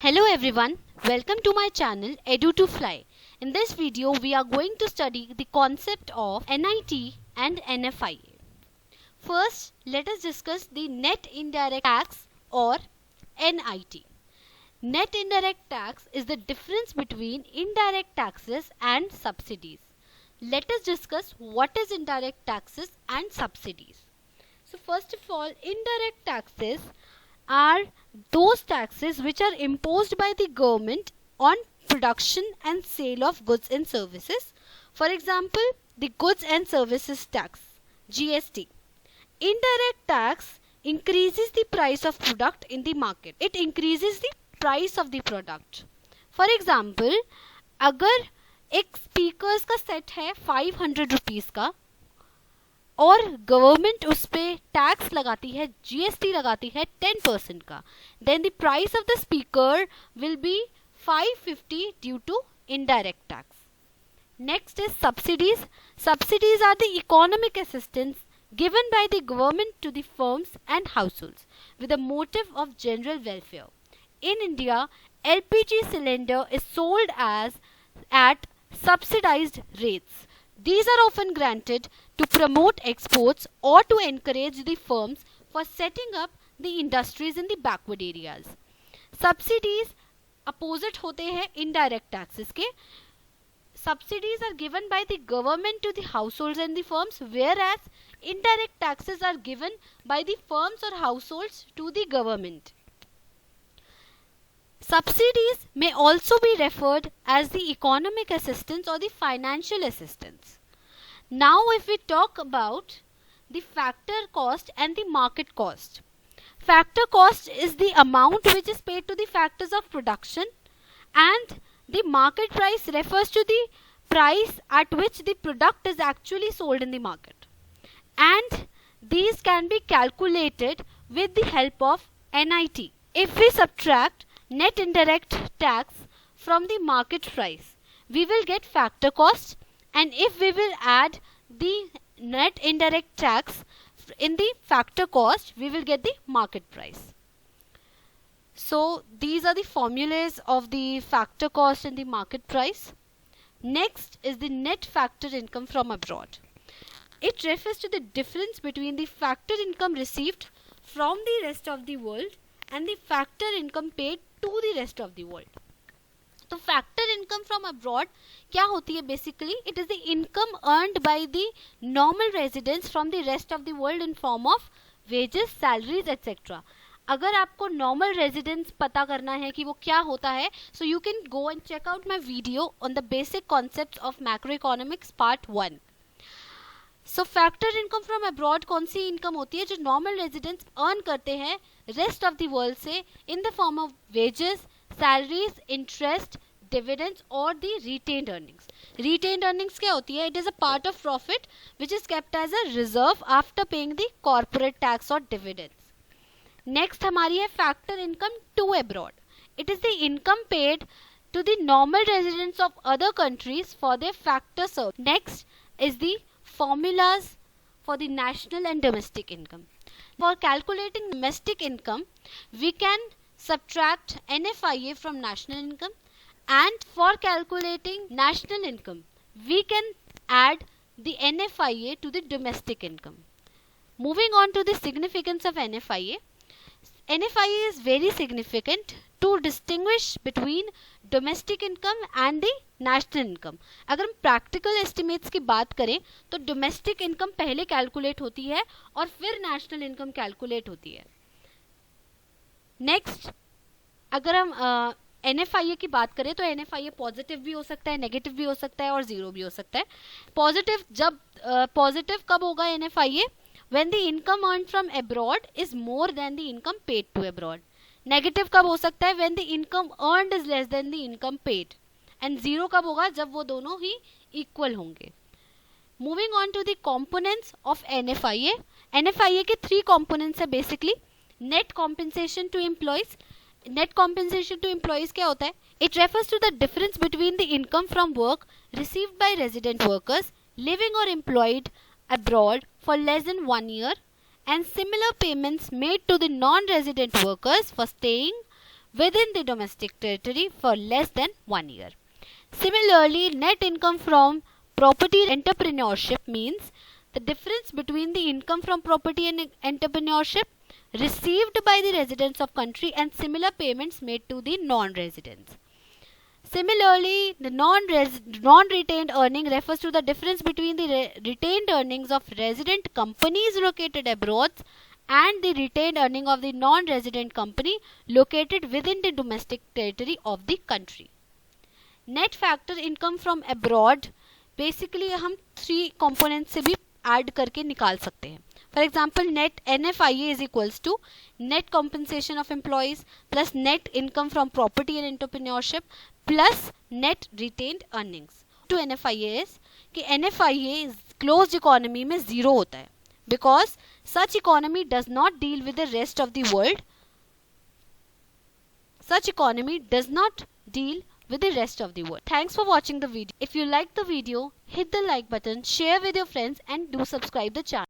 Hello everyone, welcome to my channel Edu2Fly. In this video we are going to study the concept of NIT and NFIA. First, let us discuss the net indirect tax or NIT. Net indirect tax is the difference between indirect taxes and subsidies. Let us discuss what is indirect taxes and subsidies. So first of all, indirect taxes are those taxes which are imposed by the government on production and sale of goods and services. For example, the goods and services tax, GST. Indirect tax increases the price of product in the market. It increases the price of the product. For example, अगर एक speakers का set है 500 rupees का और government उस पर tax लगाती है, जीएसटी लगाती है 10% का, then the price of the speaker will be 550 due to indirect tax. Next is subsidies. Subsidies are the economic assistance given by the government to the firms and households with a motive of general welfare. In India, LPG cylinder is sold at subsidized rates. These are often granted to promote exports or to encourage the firms for setting up the industries in the backward areas. Subsidies opposite होते हैं indirect taxes के. Subsidies are given by the government to the households and the firms, whereas indirect taxes are given by the firms or households to the government. Subsidies may also be referred as the economic assistance or the financial assistance. Now if we talk about the factor cost and the market cost. Factor cost is the amount which is paid to the factors of production, and the market price refers to the price at which the product is actually sold in the market. And these can be calculated with the help of NIT. If we subtract net indirect tax from the market price, we will get factor cost, and if we will add the net indirect tax in the factor cost, we will get the market price. So these are the formulas of the factor cost and the market price. Next is the net factor income from abroad. It refers to the difference between the factor income received from the rest of the world and the factor income paid to the rest of the world. तो factor income from abroad क्या होती है? Basically it is the income earned by the normal residents from the rest of the world in form of wages, salaries, etc. अगर आपको normal residence पता करना है कि वो क्या होता है, so you can go and check out my video on the basic concepts of macroeconomics part 1. So factor income from abroad कौन सी इनकम होती है? जो नॉर्मल रेजिडेंट्स अर्न करते हैं रेस्ट ऑफ द वर्ल्ड से in the form of wages, salaries, interest, dividends और the retained earnings. Retained earnings क्या होती है? It is a part of profit which is kept as a reserve after paying the corporate tax और dividends. Next हमारी है factor income to abroad. It is the income paid to the normal residents of other countries for their factor serve. Next is the formulas for the national and domestic income. For calculating domestic income, we can subtract NFIA from national income, and for calculating national income, we can add the NFIA to the domestic income. Moving on to the significance of NFIA. NFIA is very significant to distinguish between domestic income and the national income. अगर हम practical estimates की बात करें तो domestic income पहले calculate होती है और फिर national income calculate होती है. Next, अगर हम NFIA की बात करें तो NFIA पॉजिटिव भी हो सकता है, नेगेटिव भी हो सकता है और जीरो भी हो सकता है. पॉजिटिव जब पॉजिटिव कब होगा NFIA? When the income earned from abroad is more than the income paid to abroad. Negative कब हो सकता है? When the income earned is less than the income paid. And zero कब होगा? जब वो दोनों ही इक्वल होंगे. Moving on to the components of NFIA. NFIA के 3 कंपोनेंट्स है basically. Net compensation to employees. Net compensation to employees क्या होता है? It refers to the difference between the income from work received by resident workers living और employed abroad for less than 1 year, and similar payments made to the non-resident workers for staying within the domestic territory for less than 1 year. Similarly, net income from property entrepreneurship means the difference between the income from property and entrepreneurship received by the residents of country and similar payments made to the non-residents. Similarly, the non-retained earning refers to the difference between the retained earnings of resident companies located abroad and the retained earning of the non-resident company located within the domestic territory of the country. Net factor income from abroad basically हम 3 component से भी add करके निकाल सकते हैं. For example net NFIA is equals to net compensation of employees plus net income from property and entrepreneurship plus net retained earnings. Two NFIA is कि NFIA closed economy में zero होता है because such economy does not deal with the rest of the world. Such economy does not deal with the rest of the world. Thanks for watching the video. If you liked the video, hit the like button, share with your friends and do subscribe the channel.